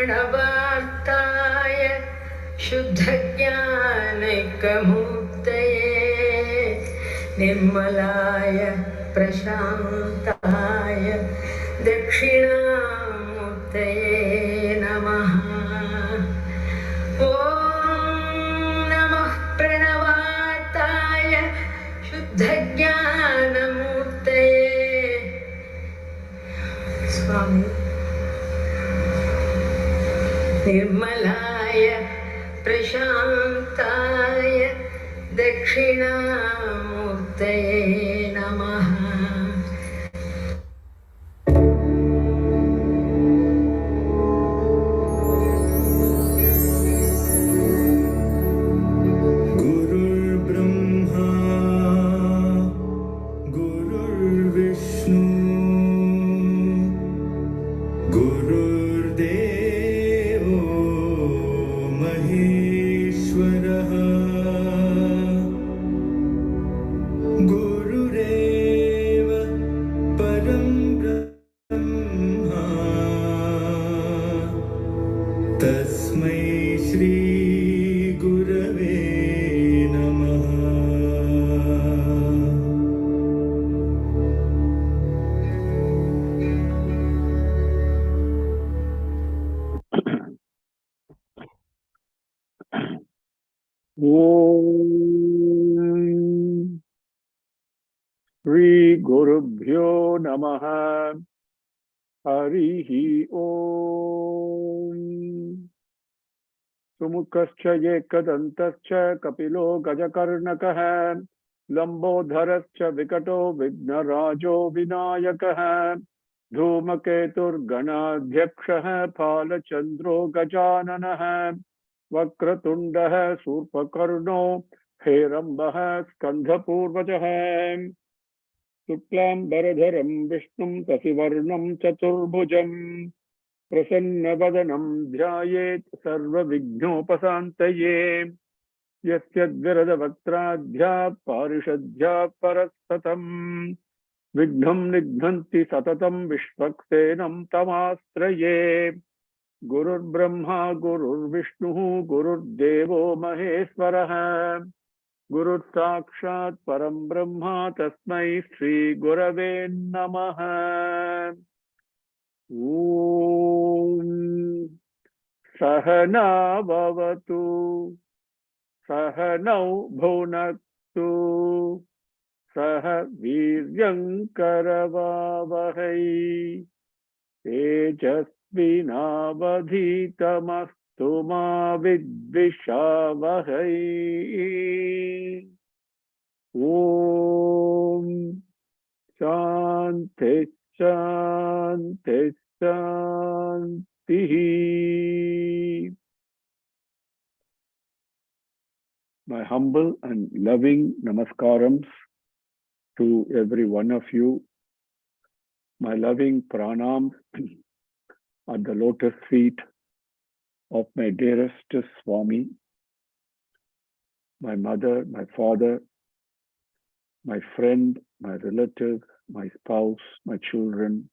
प्रणवार्ताय शुद्धज्ञानैकमूर्तये निर्मलाय प्रशान्ताय दक्षिणामूर्तये नमः। ॐ नमः प्रणवार्ताय शुद्धज्ञानमूर्तये। स्वामी निर्मलाय प्रशान्ताय दक्षिणामूर्तये नमः। गुरुर्ब्रह्मा गुरुर्विष्णु गुरुर्देवो महेश्वरः गुरुरेव परं ब्रह्मा तस्मै श्री गुरवे नमः। Om Shri Gurubhyo Namaha Harihi Om Sumukhascha Yekadantascha Kapilo Gajakarnakaha Lambodharascha Vikato Vignarajo Vinayakaha Dhumaketur Ganadhyakshaha Phalachandro Gajananaha Vakratundaha Surpakarno Herambah Skandhapurvajaha Suklam Baradharam Vishnum Tasivarnam Chaturbhujam Prasannavadanam Dhyayet Sarva Vignopasantaye Yasya Viradavakradhya Parishadhya Parastatam Vignam Nigdhanti Satatam Vishvaksenam Tamastraye Gurur Brahma Gurur Vishnu Gurur Devo Maheswaraha Guru Sakshat Param Brahma Tasmai Shri Gurave Namaha. Om Sahana Bhavatu Sahanau Bhunaktu Saha Viryam Karavavahai Tejasvinavadhitamastu ma vidvishavahai. Om Shanti Shanti Shanti. My humble and loving namaskarams to every one of you. My loving pranams at the lotus feet of my dearest Swami, my mother, my father, my friend, my relative, my spouse, my children,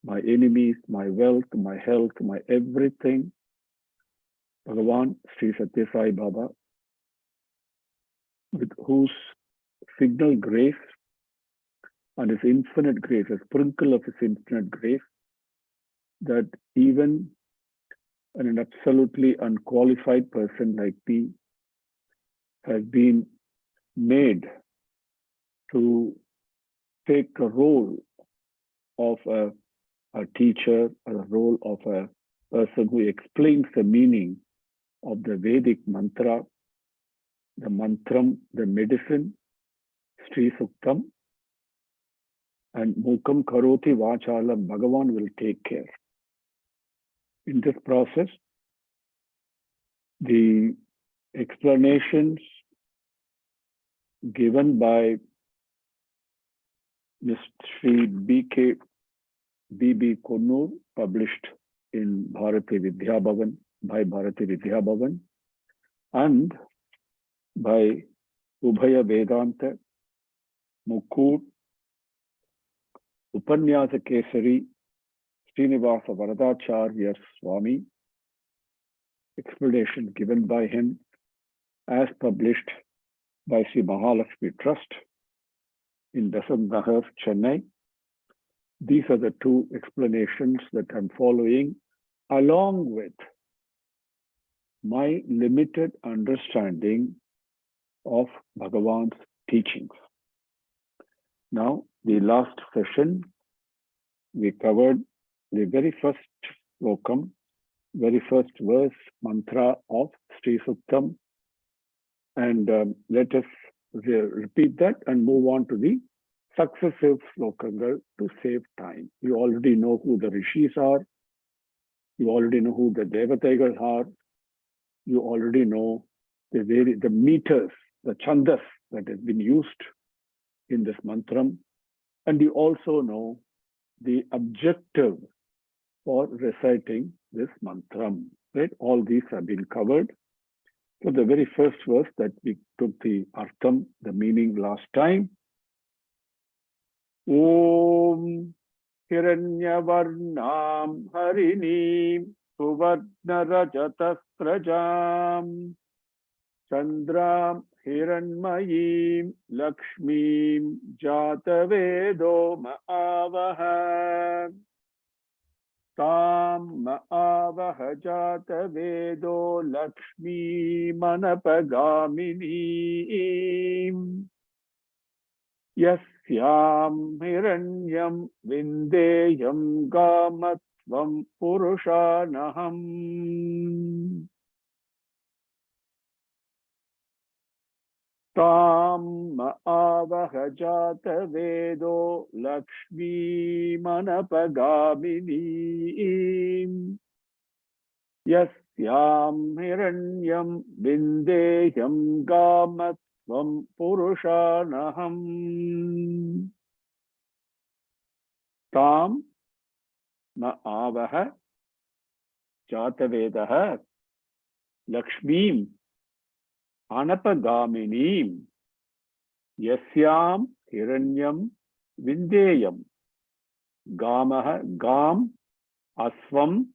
my enemies, my wealth, my health, my everything. Bhagavan Sri Satya Sai Baba, with whose signal grace and his infinite grace, a sprinkle of his infinite grace, that even an absolutely unqualified person like me has been made to take a role of a teacher, a role of a person who explains the meaning of the Vedic mantra, the mantram, the medicine, Sri Suktham, and Mukam Karoti Vachalam, Bhagavan will take care. In this process, the explanations given by Mr. Sri B.K. B.B. Konnur, published in Bharati Vidya Bhavan, by Bharati Vidya Bhavan, and by Ubhaya Vedanta, Mukut, Upanyasa Kesari, Srinivasa Varadacharya Swami, explanation given by him as published by Sri Mahalakshmi Trust in Besant Nagar, Chennai. These are the two explanations that I'm following along with my limited understanding of Bhagavan's teachings. Now, the last session, we covered the very first slokam, very first verse, mantra of Sri Suktham. And let us repeat that and move on to the successive slokangal to save time. You already know who the rishis are. You already know who the devataigal are. You already know the meters, the chandas that has been used in this mantram. And you also know the objective for reciting this mantram, right? All these have been covered. So the very first verse that we took the artham, the meaning last time. Om Hiranyavarnam Harinim Suvarnarajatasrajam Chandram Hiranmayim Lakshmim Jatavedo Ma'avaha Tam Ma'avaha Jatavedo Lakshmi Manapagaminim Yasyam Hiranyam Vindeyam Gamatvam Purushanaham Tam Ma'avaha Jatavedo Lakshmi Manapagaminim Yasyam Hiranyam Vindeyam Gamatvam Purushanaham Tam Ma'avaha Jatavedaha Lakshmim Anapagaminim Yasyam Hiranyam Vindeyam Gamaha Gam Asvam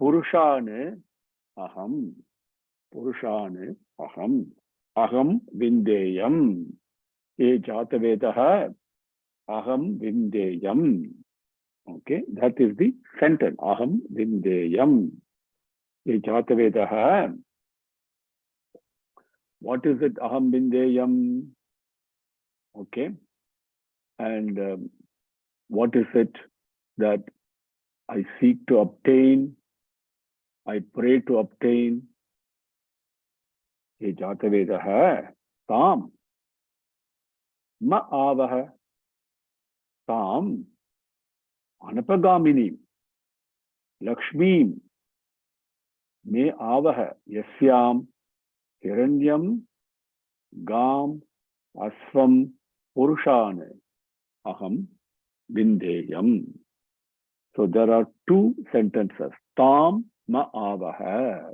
Purushane Aham Purushane Aham Aham Vindeyam E Jatavedaha Aham Vindeyam. Okay, that is the sentence. Aham Vindeyam E Jatavedaha. What is it? Aham Vindeyam. Okay. And what is it that I seek to obtain? I pray to obtain. Ye Jatavedaha Tam Ma'avaha Tam Anapagamini Lakshmim Me Avaha Yasyam Hiranyam Gam Asvam Purushane Aham Vindeyam. So there are two sentences. Tam Ma'avaha.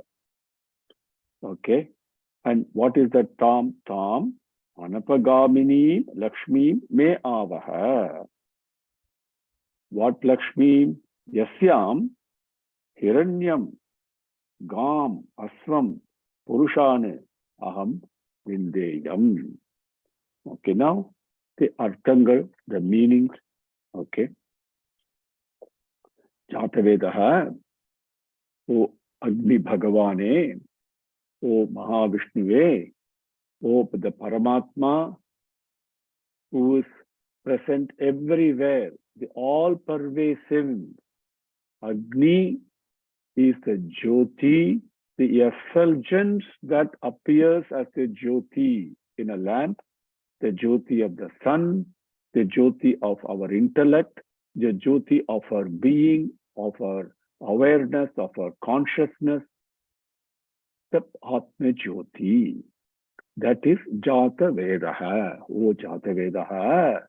Okay. And what is that Tam? Tam Anapagamini Lakshmi Me Avaha. What Lakshmi? Yasyam Hiranyam Gam Asvam Purushane Aham Vindeyam. Okay, now the arthangal, the meanings. Okay. Jatavedaha, O Agni Bhagavane, O Mahavishnuve, O the Paramatma, who is present everywhere, the all-pervasive. Agni is the Jyoti, the effulgence that appears as the Jyoti in a lamp, the Jyoti of the sun, the Jyoti of our intellect, the Jyoti of our being, of our awareness, of our consciousness, the Atma Jyoti. That is Jata Vedaha. Oh, Jata Vedaha.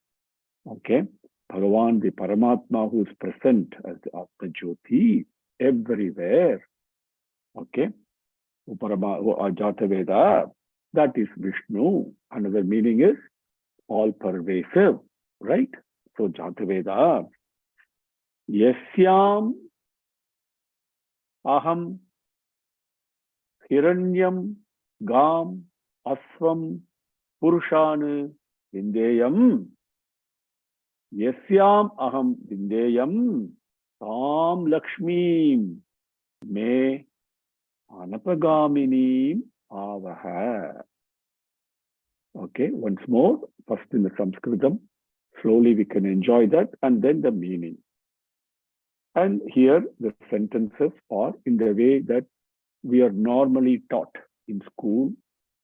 Okay. Bhagavan, the Paramatma who is present as the Atma Jyoti everywhere. Okay. Jata Veda, that is Vishnu. Another meaning is all pervasive, right? So Jata Veda. Yasyam aham hiranyam gam asvam purushan vindeyam. Yasyam aham vindeyam tam lakshmim me anapagaminim avaha. Okay, once more, first in the Sanskritam, slowly we can enjoy that, and then the meaning. And here the sentences are in the way that we are normally taught in school,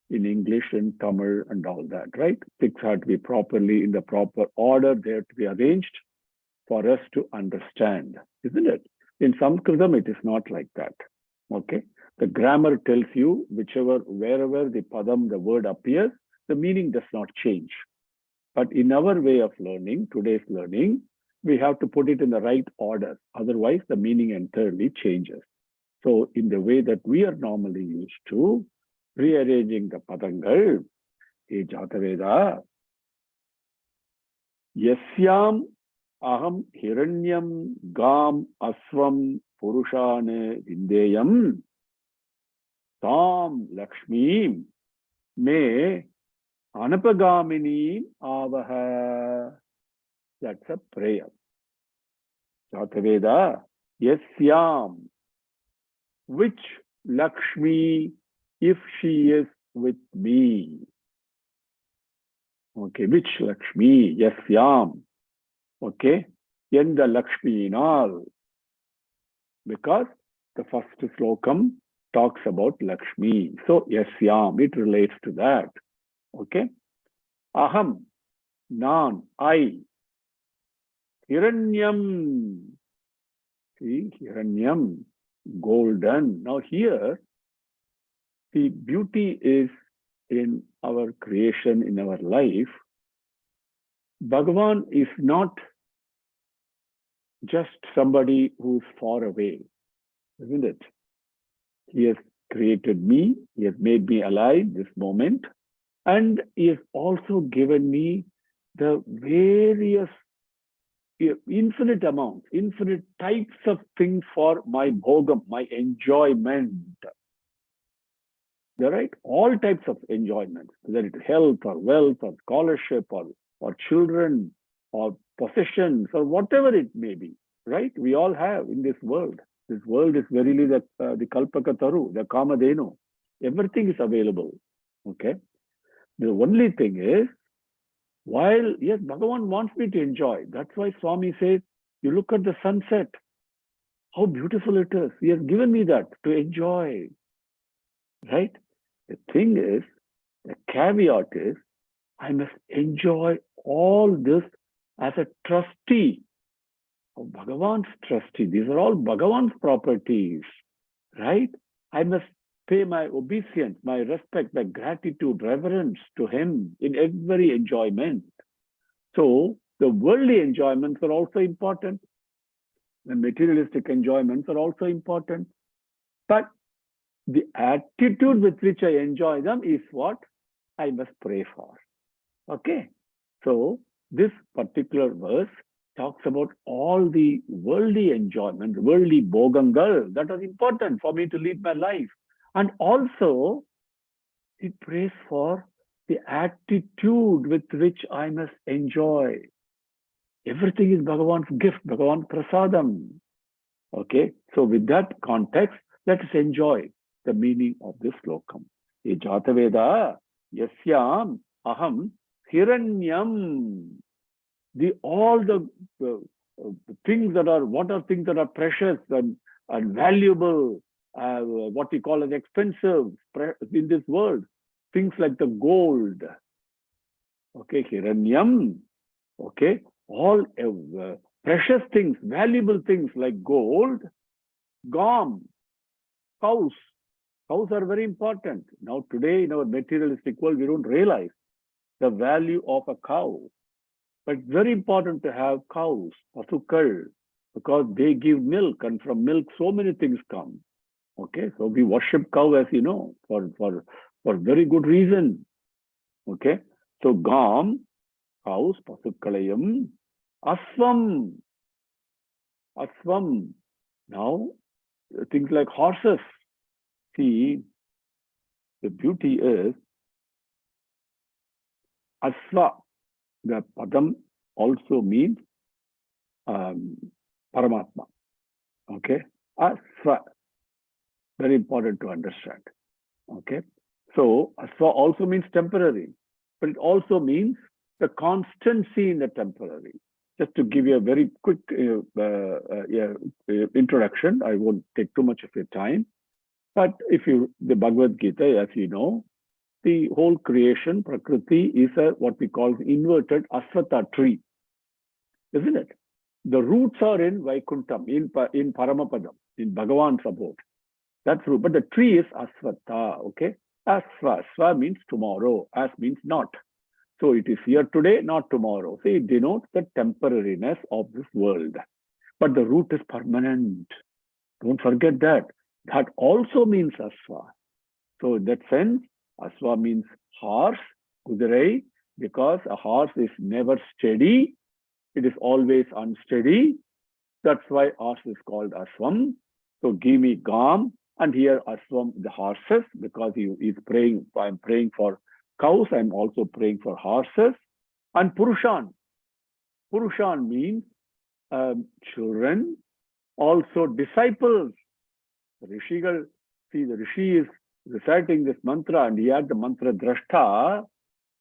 in English, in Tamil, and all that, right? Things have to be properly in the proper order, they have to be arranged for us to understand, isn't it? In Sanskritam, it is not like that. Okay, the grammar tells you wherever the padam, the word appears, the meaning does not change. But in our way of learning, today's learning, we have to put it in the right order. Otherwise, the meaning entirely changes. So in the way that we are normally used to, rearranging the padangal, e Jataveda, yasyam aham hiranyam gam asvam purushane vindeyam tam lakshmim me anapagamini avaha. That's a prayer. Jataveda, yasyam, which Lakshmi, if she is with me. Okay, which Lakshmi, yasyam. Okay, yenda Lakshmi inal. Because the first slokam talks about Lakshmi. So yasyam, it relates to that. Okay, aham, nan, I. Hiranyam. See, Hiranyam, golden. Now here, the beauty is in our creation, in our life. Bhagavan is not just somebody who's far away, isn't it? He has created me, he has made me alive this moment, and he has also given me the various infinite amounts, infinite types of things for my bhogam, my enjoyment. There are right, all types of enjoyment, whether it's health or wealth or scholarship or children or possessions or whatever it may be, right? We all have in this world. This world is verily the kalpakataru, the kamadenu. Everything is available, okay? The only thing is, while, yes, Bhagavan wants me to enjoy. That's why Swami says, you look at the sunset, how beautiful it is. He has given me that to enjoy, right? The thing is, the caveat is, I must enjoy all this as a trustee of Bhagavan's trustee. These are all Bhagavan's properties, right? I must pay my obeisance, my respect, my gratitude, reverence to him in every enjoyment. So the worldly enjoyments are also important. The materialistic enjoyments are also important. But the attitude with which I enjoy them is what I must pray for. Okay. So this particular verse talks about all the worldly enjoyment, worldly bhogangal that are important for me to live my life. And also, it prays for the attitude with which I must enjoy. Everything is Bhagavan's gift, Bhagavan's prasadam. Okay, so with that context, let us enjoy the meaning of this slokam. E Jataveda, yasyam aham hiranyam. All the things that are, what are things that are precious and valuable, what we call as expensive in this world, things like the gold, okay, hiranyam, okay, all precious things, valuable things like gold, gam, cows. Cows are very important. Now today in our materialistic world, we don't realize the value of a cow. But it's very important to have cows, pasukal, because they give milk, and from milk so many things come. Okay, so we worship cow, as you know, for very good reason. Okay, so gam, cows, pasukalayam, aswam. Asvam. Now, things like horses. See, the beauty is Asva. The Padam also means Paramatma. Okay? Asva. Very important to understand. Okay? So, Asva also means temporary, but it also means the constancy in the temporary. Just to give you a very quick introduction, I won't take too much of your time. But if you, the Bhagavad Gita, as you know, the whole creation, Prakriti, is what we call inverted Asvatha tree, isn't it? The roots are in Vaikuntham, in Paramapadam, in Bhagavan's abode. That's true. But the tree is Asvatha, okay? Asva. Sva means tomorrow. As means not. So it is here today, not tomorrow. So it denotes the temporariness of this world. But the root is permanent. Don't forget that. That also means Asva. So in that sense, Asva means horse, Kudirai, because a horse is never steady. It is always unsteady. That's why horse is called Asvam. So give me Gam. And here Asvam, the horses, because he is praying, I'm praying for cows, I'm also praying for horses. And Purushan. Purushan means children, also disciples. The Rishigal, see, the Rishi is reciting this mantra and he had the mantra drashta,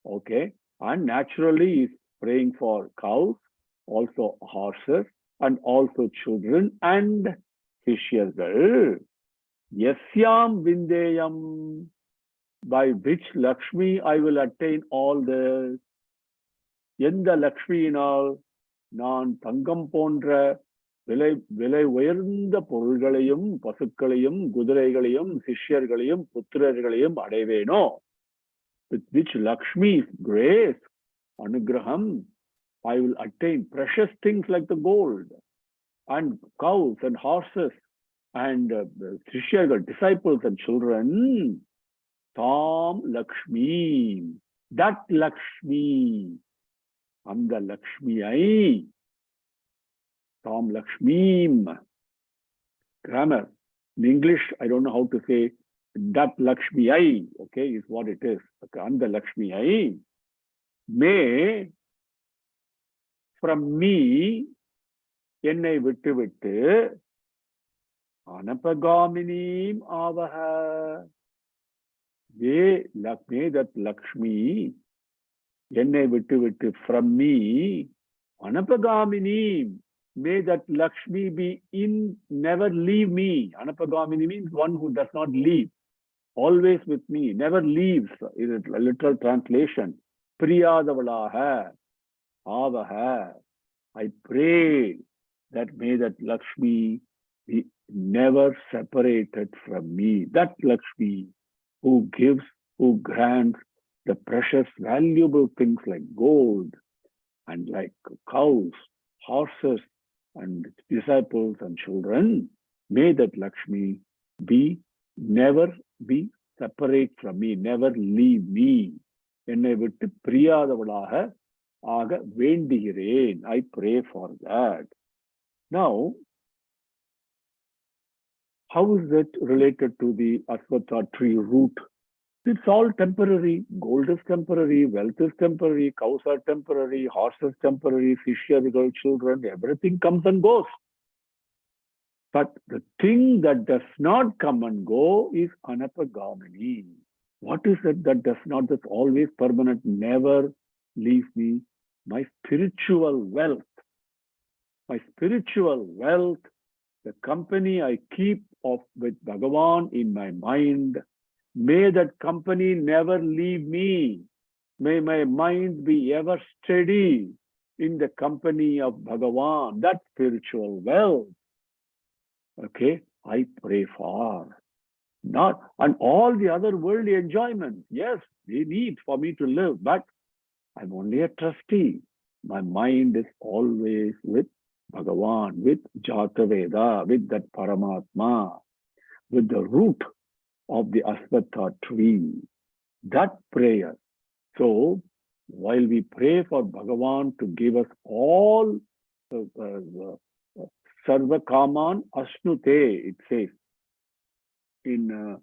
okay, and naturally he's praying for cows, also horses, and also children and Shishyargal. Yasyam Vindeyam, by which Lakshmi I will attain all this. Yenda Lakshminal, நான் தங்கம் போன்ற விலை உயர்ந்த பொருள்களையும் பசுக்களையும் குதிரைகளையும் சிஷ்யர்களையும் புத்திரர்களையும் அடைவேனோ. With which Lakshmi's grace, anugraham, I will attain precious things like the gold and cows and horses and Shishyargal, disciples and children. Tam Lakshmi, that Lakshmi, and the Lakshmi, Tam Lakshmi. Grammar. In English, I don't know how to say that Lakshmi, okay, is what it is. Okay, and the Lakshmi, may from me, என்னை விட்டு விட்டு anapagaminim avaha. May that Lakshmi, என்னை விட்டு விட்டு from me, anapagaminim. May that Lakshmi be in, never leave me. Anapagamini means one who does not leave. Always with me, never leaves. Is a literal translation. Priyadavalaha, avaha. I pray that may that Lakshmi be never separated from me. That Lakshmi who gives, who grants the precious, valuable things like gold and like cows, horses, and disciples and children, may that Lakshmi be never be separate from me, never leave me. என்னை விட்டு பிரியாதவளாக ஆக வேண்டுகிறேன். I pray for that. Now, how is that related to the Asvatha tree root? It's all temporary. Gold is temporary, wealth is temporary, cows are temporary, horses temporary, Shishyargal, children, everything comes and goes. But the thing that does not come and go is anapagamini. What is it that does not, that's always permanent, never leave me? My spiritual wealth. My spiritual wealth, the company I keep with Bhagavan in my mind, may that company never leave me. May my mind be ever steady in the company of Bhagavan, that spiritual wealth. Okay, I pray for. Not, and all the other worldly enjoyments, yes, they need for me to live, but I'm only a trustee. My mind is always with Bhagavan, with Jata Veda, with that Paramatma, with the root of the Asvatha tree. That prayer. So, while we pray for Bhagavan to give us all Sarva Kaman Asnute, it says in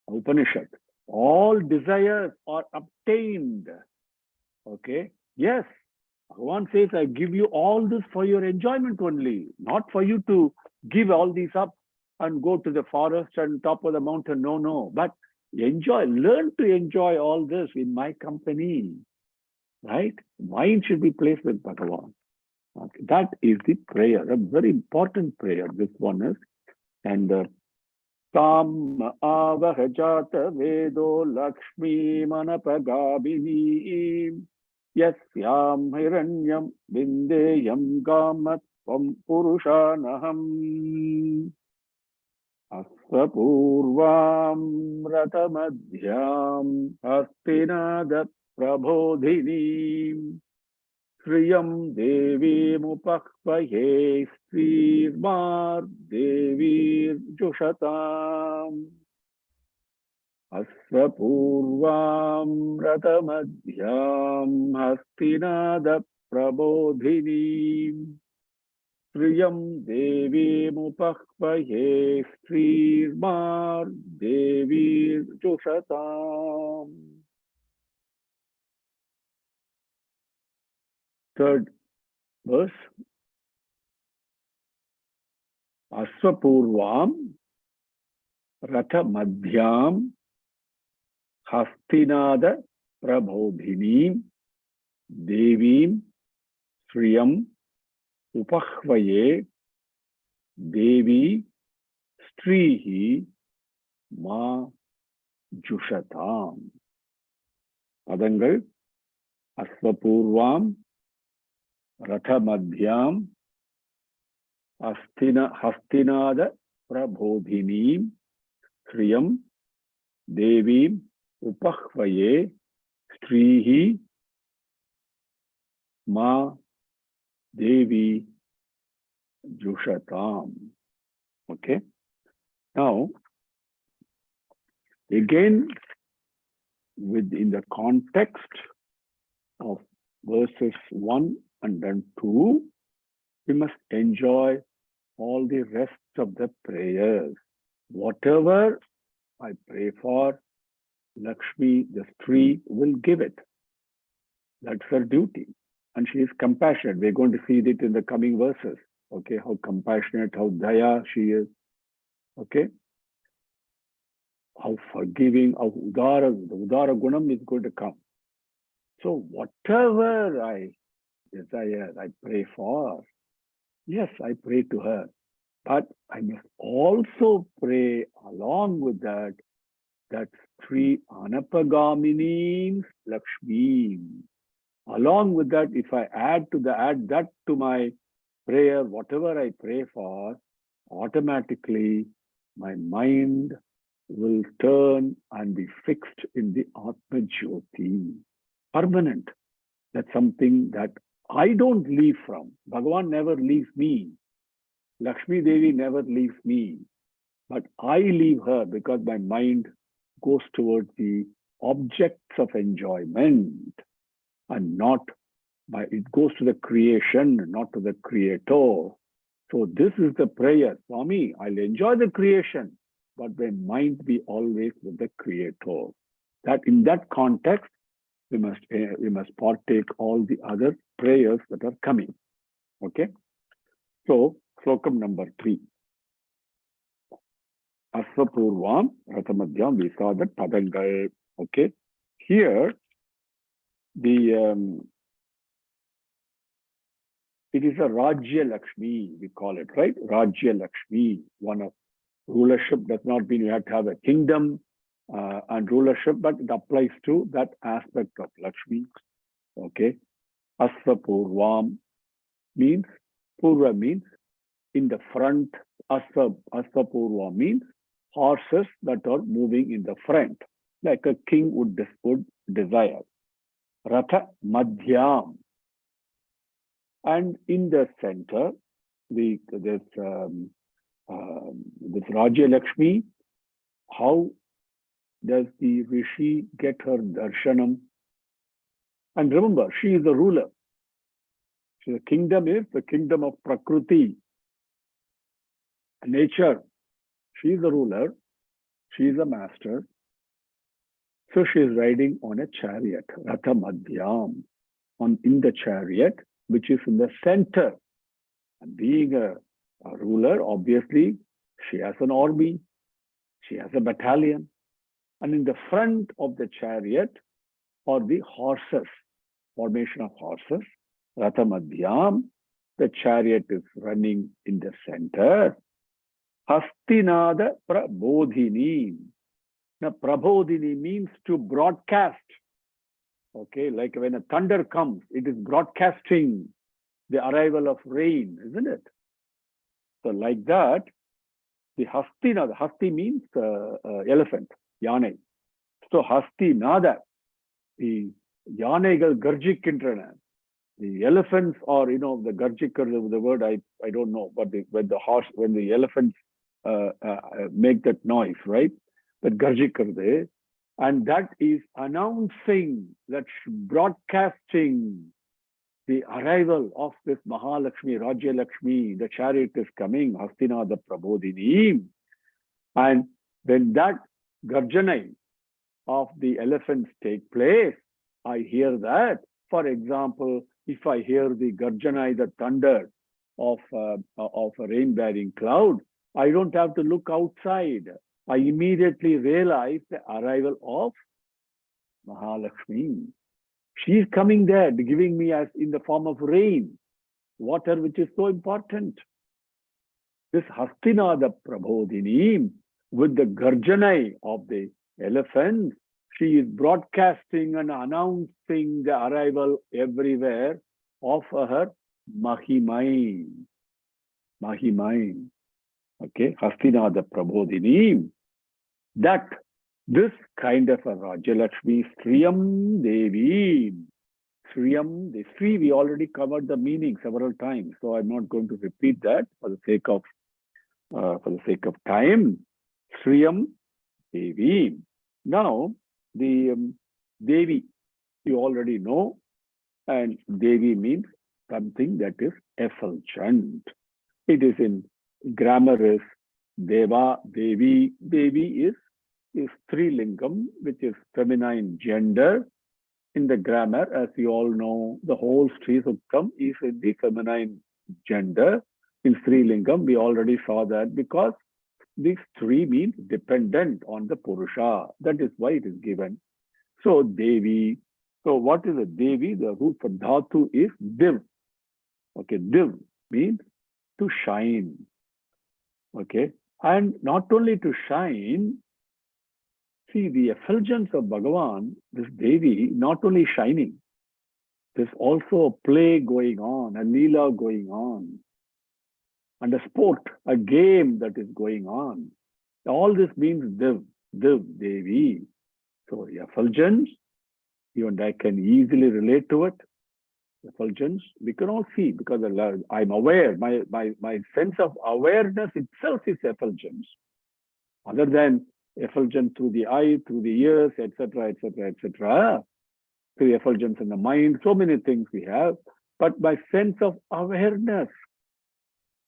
Upanishad. All desires are obtained. Okay? Yes. Bhagavan says, I give you all this for your enjoyment only, not for you to give all these up and go to the forest and top of the mountain. No, no. But enjoy, learn to enjoy all this in my company. Right? Mind should be placed with Bhagavan. Okay. That is the prayer, a very important prayer. This one is. And Tam avahajata vedo lakshmi manapagabini yasyam hiranyam vindeyam gamatvam purushanaham asvapurvam ratamadhyam hastinada prabodhinim Sriyam Devi Mupakvaye Srirmar Devir Jushatam Asvapurvam Ratamadhyam Hastinada Prabodhinim Sriyam Devi Mupakvaye Srirmar Devir Jushatam. Third verse. Asvapurvam Ratha Madhyam Hastinada Prabodhinim Devim Sriyam Upahvaye Devi Strihi Ma Jushatam. Padangal Asvapurvam Ratha Madhyam Hastinada Prabodhinim Sriyam Devim Upahvaye Strihi Ma Devi Jushatam. Okay. Now, again, within the context of verses 1 and then 2, we must enjoy all the rest of the prayers. Whatever I pray for, Lakshmi, the Stree, will give it. That's her duty. And she is compassionate. We're going to see it in the coming verses. Okay, how compassionate, how daya she is. Okay, how forgiving, how udara, the udara gunam is going to come. So whatever I desire, I pray for. Yes, I pray to her. But I must also pray along with that, that Sri Anapagamini Lakshmi. Along with that, if I add that to my prayer, whatever I pray for, automatically my mind will turn and be fixed in the Atma Jyoti. Permanent. That's something that I don't leave from. Bhagavan never leaves me. Lakshmi Devi never leaves me. But I leave her because my mind goes towards the objects of enjoyment and it goes to the creation, not to the creator. So this is the prayer. Swami, I'll enjoy the creation, but my mind be always with the creator. That in that context, we must partake all the other prayers that are coming. Okay? So, slokam number 3. Asvapurvam Rathamadhyam, we saw that Padangal. Okay? Here, it is a Rajya Lakshmi, we call it, right? Rajya Lakshmi, one of rulership does not mean you have to have a kingdom and rulership, but it applies to that aspect of Lakshmi. Okay. Asvapurvam means, Purva means in the front. Asvapurva means horses that are moving in the front, like a king would desire. Ratha Madhyam. And in the center, this Rajya Lakshmi, how does the Rishi get her darshanam? And remember, she is the ruler. So the kingdom is the kingdom of Prakriti. nature. She's the ruler. She's a master. So she is riding on a chariot, Ratha Madhyam, in the chariot, which is in the center. And being a ruler, obviously, she has an army, she has a battalion. And in the front of the chariot are the horses, formation of horses, Ratha Madhyam. The chariot is running in the center. Hastinada Prabodhini. Now, Prabodhini means to broadcast. Okay, like when a thunder comes, it is broadcasting the arrival of rain, isn't it? So, like that, the Hastinada, Hasti means elephant, Yane. So, Hastinada, the Yanegal Garjikintrana. The elephants are, the Garjikar, the word I don't know, but when the elephants make that noise, right? That Garjikar there, and that is announcing, that broadcasting the arrival of this Mahalakshmi, Rajya Lakshmi, the chariot is coming, Hastinada Prabodhini. And when that Garjanai of the elephants take place, I hear that. For example, if I hear the Garjanai, the thunder of a rain-bearing cloud, I don't have to look outside. I immediately realize the arrival of Mahalakshmi. She is coming there, giving me as in the form of rain, water, which is so important. This Hastinada Prabodhini, with the Garjanai of the elephants, she is broadcasting and announcing the arrival everywhere of her Mahimai. Mahimai. Okay, Hastinada Prabodhini. That this kind of a Rajalakshmi, Sriyam Devi. Sriyam, the Sri, we already covered the meaning several times, so I'm not going to repeat that for the sake of time. Sriyam Devi. Now, the Devi, you already know, and Devi means something that is effulgent. It is in grammar is Deva, Devi. Devi is Strilingam, which is feminine gender. In the grammar, as you all know, the whole Sri Suktham is in the feminine gender. In Strilingam, we already saw that because this Stri means dependent on the Purusha. That is why it is given. So, Devi. So, what is a Devi? The root for Dhatu is Div. Okay, Div means to shine. Okay, and not only to shine, see the effulgence of Bhagavan, this Devi, not only shining, there's also a play going on, a Leela going on, and a sport, a game that is going on. All this means Div, Devi. So effulgence, you and I can easily relate to it. Effulgence, we can all see because I'm aware, my sense of awareness itself is effulgence. Other than effulgence through the eye, through the ears, etc., etc., etc. Through effulgence in the mind, so many things we have. But my sense of awareness,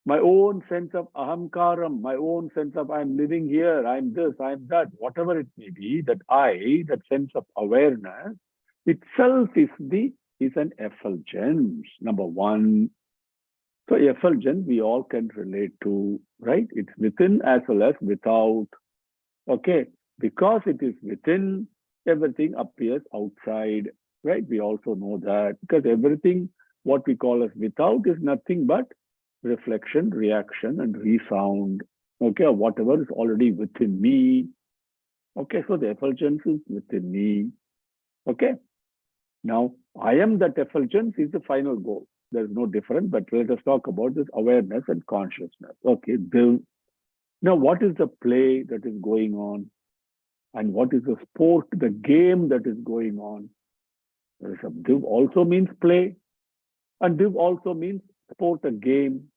my own sense of ahamkaram, my own sense of I'm living here, I'm this, I'm that, whatever it may be, that sense of awareness itself is an effulgence, number one. So effulgence we all can relate to, right? It's within as well as without. Okay, because it is within, everything appears outside, right? We also know that because everything, what we call as without is nothing but reflection, reaction, and resound. Okay, or whatever is already within me. Okay, so the effulgence is within me. Okay, now I am that effulgence is the final goal. There's no difference, but let us talk about this awareness and consciousness. Okay, now what is the play that is going on? And what is the sport, the game that is going on? There is a Div also means play, and Div also means sport, a game.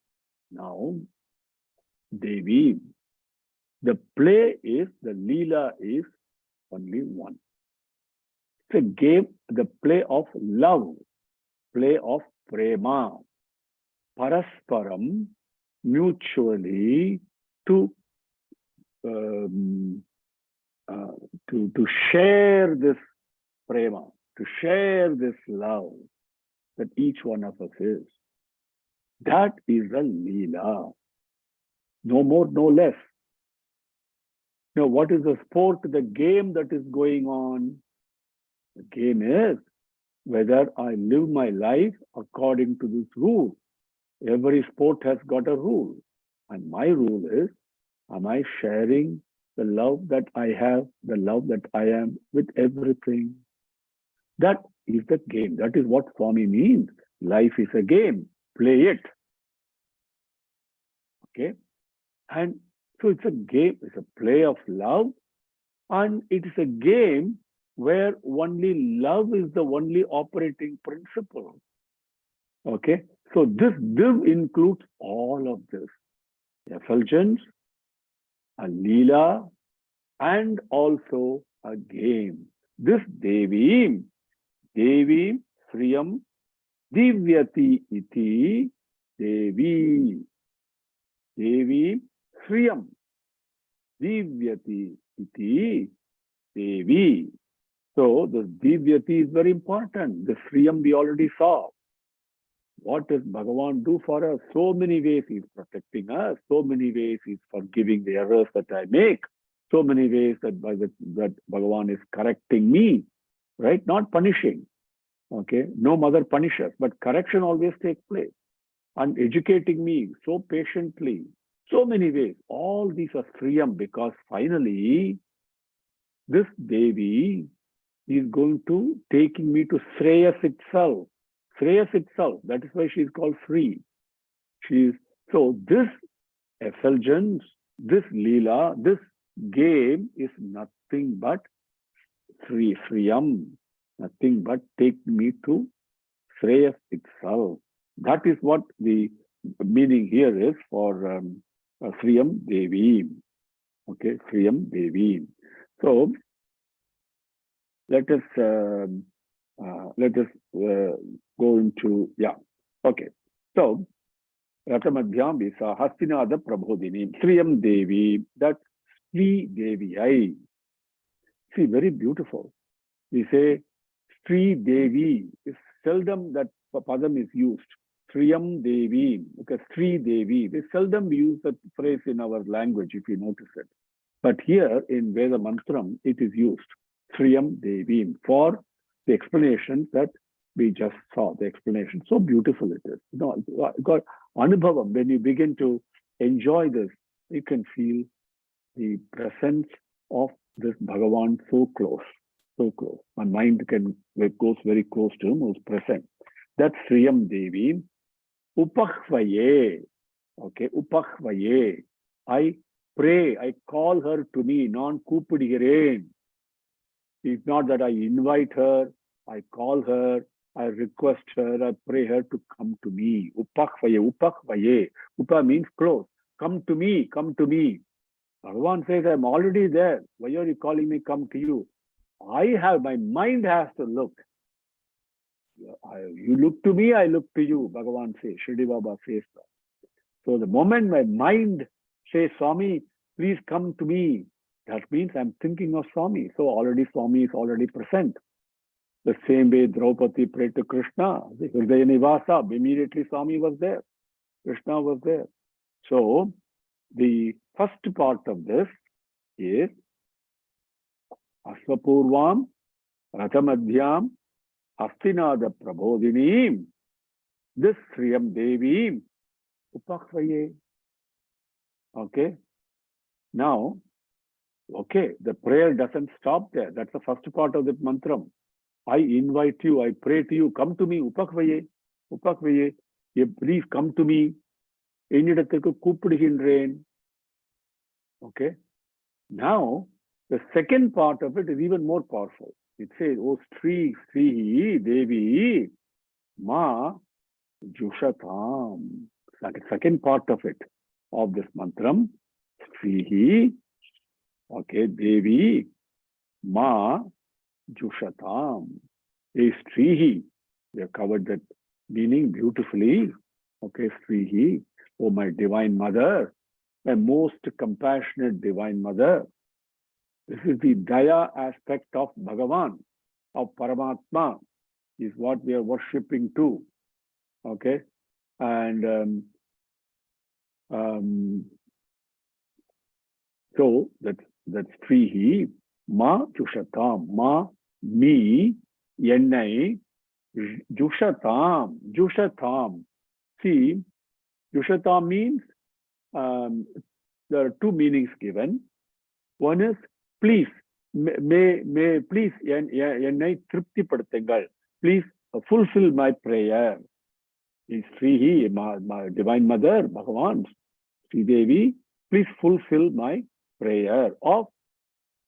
Now, Devi, the play is, the Leela is only one. It's a game, the play of love, play of prema, parasparam, mutually to share this prema, to share this love that each one of us is. That is a Leela. No more, no less. Now, what is the sport, the game that is going on? The game is whether I live my life according to this rule. Every sport has got a rule. And my rule is, am I sharing the love that I have, the love that I am with everything? That is the game. That is what Swami means. Life is a game. Play it. Okay? And so it's a game, it's a play of love. And it is a game where only love is the only operating principle. Okay? So this div includes all of this. Effulgence, a Leela, and also a game. This Devi Sriyam Divyati iti Devi Sriyam Divyati iti Devi. So the Divyati is very important. The Sriyam we already saw. What does Bhagavan do for us? So many ways he's protecting us. So many ways he's forgiving the errors that I make. So many ways that Bhagavan is correcting me, right? Not punishing. Okay, no mother punishes, but correction always takes place. And educating me so patiently, so many ways. All these are Sriyam because finally, this Devi is going to taking me to Shreyas itself. Shreyas itself. That is why she is called Sri. So this effulgence, this Leela, this game is nothing but Sriyam. Nothing but take me to Shreyas itself. That is what the meaning here is for Sriyam Devi. Okay, Sriyam Devi. So let us go into, yeah. Okay. So Ratamadhyam is Hastinada Prabodhini, Sriyam Devi, that's Sri Devi. See, very beautiful. We say Sri Devi is seldom that padam is used. Sriyam Devi, okay, Sri Devi. We seldom use that phrase in our language, if you notice it. But here in Veda Mantram, it is used. Sriyam Devi for the explanation that we just saw. The explanation, so beautiful it is. You know, got anubhavam. When you begin to enjoy this, you can feel the presence of this Bhagavan so close. So close. My mind goes very close to him, who's present. That's Sriyam Devi. Upahvaye. Okay, Upahvaye. I pray, I call her to me, non-kupidigiren. It's not that I invite her, I call her, I request her, I pray her to come to me. Upahvaye, Upahvaye. Upa means close. Come to me, come to me. Bhagavan says, I'm already there. Why are you calling me come to you? My mind has to look. You look to me, I look to you, Bhagavan says, Shirdi Baba says that. So the moment my mind says, Swami, please come to me, that means I'm thinking of Swami. So already Swami is already present. The same way Draupadi prayed to Krishna, the Hridaya Nivasa, immediately Swami was there. Krishna was there. So the first part of this is Asvapurvam, Ratamadhyam, Hastinada Prabodhinim, this Sriyam Devi, Upahvaye. Okay. Now, okay, the prayer doesn't stop there. That's the first part of the mantram. I invite you, I pray to you, come to me, Upahvaye, Upahvaye. Please come to me. Ennidathukku கூப்பிடுகின்றேன். Okay. Now, the second part of it is even more powerful. It says, oh, Sri Devi, Ma Jushatam. That's the second part of it, of this mantram. Sri, okay, Devi, Ma Jushatam. Is Sri. We have covered that meaning beautifully. Okay, Sri, oh, my divine mother, a most compassionate Divine Mother. This is the Daya aspect of Bhagavan, of Paramatma, is what we are worshipping too. Okay? And so that's Trihi, Ma Jushatam, Ma, me, Yennai, Jushatam. See, Jushatam means there are two meanings given. One is please, may please, Yennai Tripti Padathengal, please fulfill my prayer. Is Srihi, my Divine Mother, Bhagavan, Sri Devi, please fulfill my prayer. Of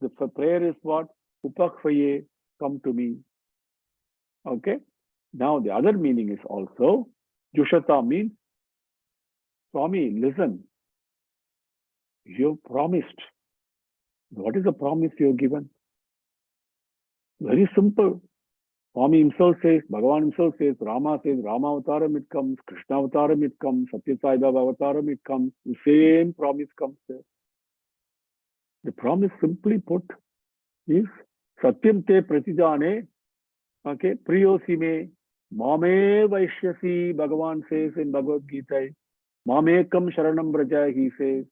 the prayer is what? Upakvaye, come to me. Okay. Now the other meaning is also Jushata means Swami, listen. You've promised. What is the promise you've given? Very simple. Swami himself says, Bhagavan himself says, Rama says, Rama avataram it comes, Krishna avataram it comes, Satya Sai Baba avataram it comes. The same promise comes there. The promise simply put is Satyam te pratijane, okay, priyosime, mame vaishyasi, Bhagavan says in Bhagavad Gita, mamekam sharanam braja, he says,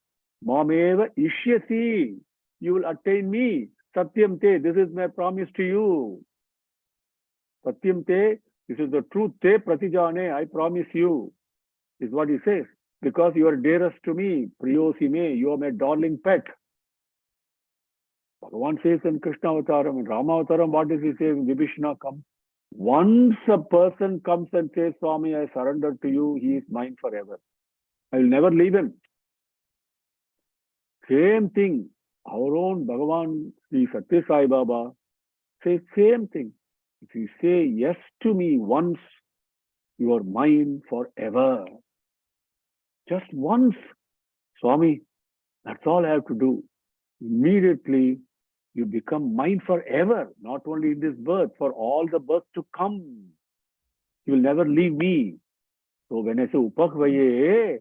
mameva ishyasi, you will attain me. Satyam te, this is my promise to you. Satyam te, this is the truth. Te pratijane, I promise you, is what he says. Because you are dearest to me, priyosime, you are my darling pet. Bhagavan says in Krishna Avataram and Rama Avataram, what does he say when Vibhishana comes? Once a person comes and says, Swami, I surrender to you, he is mine forever. I will never leave him. Same thing. Our own Bhagavan, Sri Satya Sai Baba, says same thing. If you say yes to me once, you are mine forever. Just once, Swami, that's all I have to do. Immediately, you become mine forever, not only in this birth, for all the births to come. You will never leave me. So when I say Upakvaye,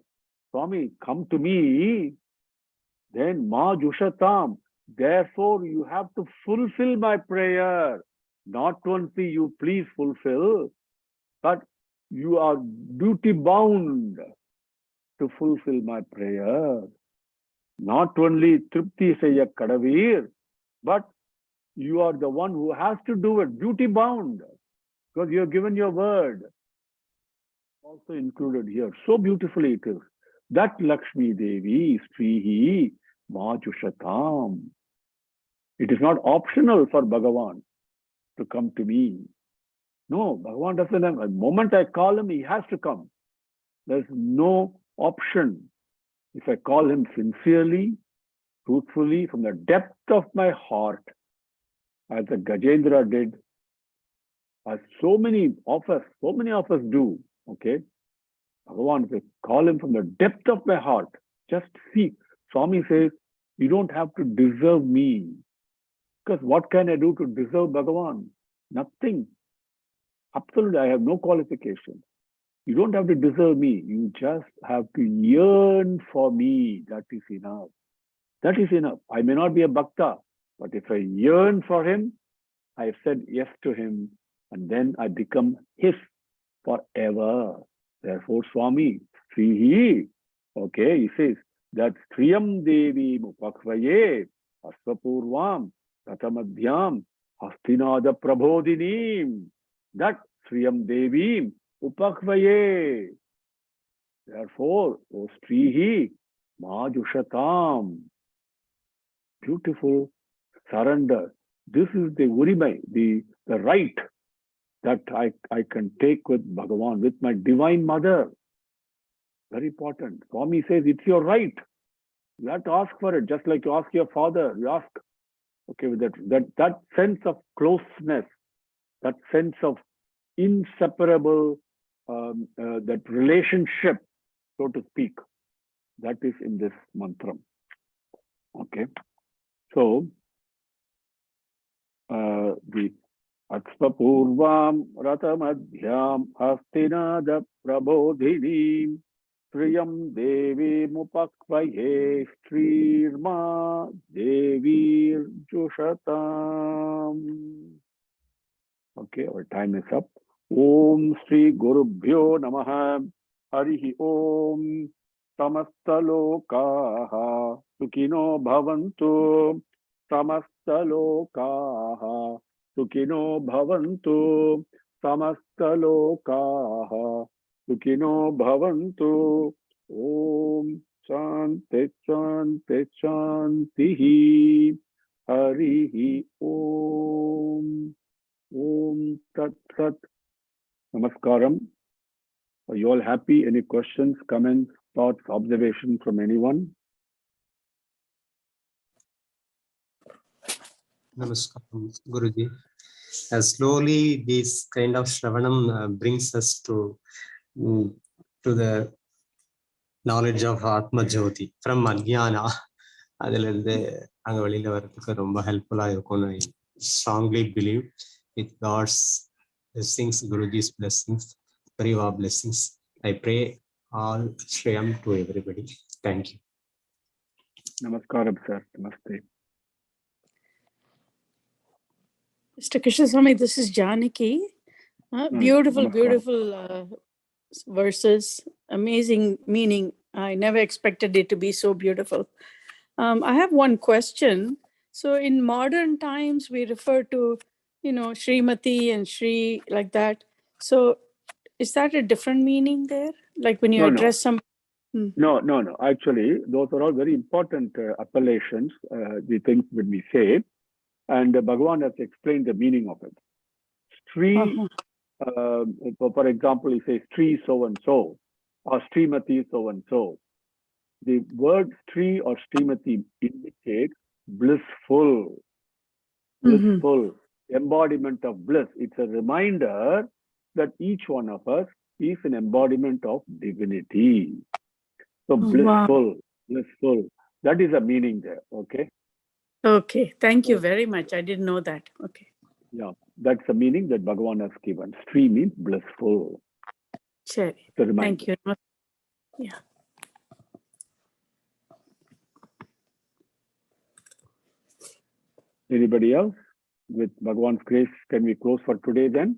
Swami, come to me, then Ma Jushatam. Therefore, you have to fulfill my prayer. Not only you please fulfill, but you are duty bound to fulfill my prayer. Not only Tripti Saya Kadavir, but you are the one who has to do it, duty bound, because you have given your word. Also included here. So beautifully it is. That Lakshmi Devi, Srihi, Majushatam. It is not optional for Bhagavan to come to me. No, Bhagavan doesn't have, the moment I call him, he has to come. There's no option. If I call him sincerely, truthfully, from the depth of my heart, as the Gajendra did, as so many of us do, okay? Bhagavan, if I call him from the depth of my heart, just see. Swami says, you don't have to deserve me. Because what can I do to deserve Bhagavan? Nothing. Absolutely, I have no qualification. You don't have to deserve me. You just have to yearn for me. That is enough. That is enough. I may not be a bhakta, but if I yearn for him, I have said yes to him, and then I become his forever. Therefore, Swami, Srihi, okay, he says that Sriyam Devi Mupakvaye Asvapurvam Ratamadhyam Hastinada Prabodhinim. That Sriyam Devi Upakvaye. Therefore, O Srihi, Majushatam. Beautiful surrender. This is the urimai, the right that I can take with Bhagavan, with my Divine Mother. Very important. Swami says it's your right. You have to ask for it, just like you ask your father. You ask, okay, with that sense of closeness, that sense of inseparable, that relationship, so to speak, that is in this mantra. Okay. So, the Akspapurvam Ratamadhyam Hastinada Prabodhinim Striyam Devi Mupakvaye Strirma Devir Jushatam. Okay, our time is up. Om Sri Gurubhyo Namaha. Harihi Om. Samastalokaha Sukino Bhavantu. Samastalokaha Sukino Bhavantu. Samastalokaha Sukino Bhavantu. Om Shanti Shanti Shantihi. Harihi Om. Om Tat Sat. Namaskaram. Are you all happy? Any questions, comments, thoughts, observations from anyone? Namaskaram, Guruji. Slowly, this kind of Shravanam brings us to the knowledge of Atma Jyoti from Ajnana. அதிலிருந்து அங்க வெளியில வர்றதுக்கு ரொம்ப ஹெல்ப்ஃபுல்லா இருக்கும்னு I strongly believe. With God's blessings, Guruji's blessings, Pariva blessings, I pray all Shreyam to everybody. Thank you. Namaskaram, sir. Namaste. Mr. Krishnaswamy, this is Janaki. Beautiful, Namaskaram. beautiful verses, amazing meaning. I never expected it to be so beautiful. I have one question. So in modern times, we refer to, Srimati and Shri like that. So is that a different meaning there? Like when you address some... No. Actually, those are all very important appellations, the things when we say, and Bhagavan has explained the meaning of it. Sri, for example, he says Sri so-and-so, or Srimati so-and-so. The word Sri or Srimati indicates blissful, embodiment of bliss. It's a reminder that each one of us is an embodiment of divinity. So blissful, blissful. That is the meaning there, okay? Okay, thank you very much. I didn't know that. Okay. Yeah, that's the meaning that Bhagavan has given. Sri means blissful. Sure. Thank you. Yeah. Anybody else? With Bhagavan's grace, can we close for today then?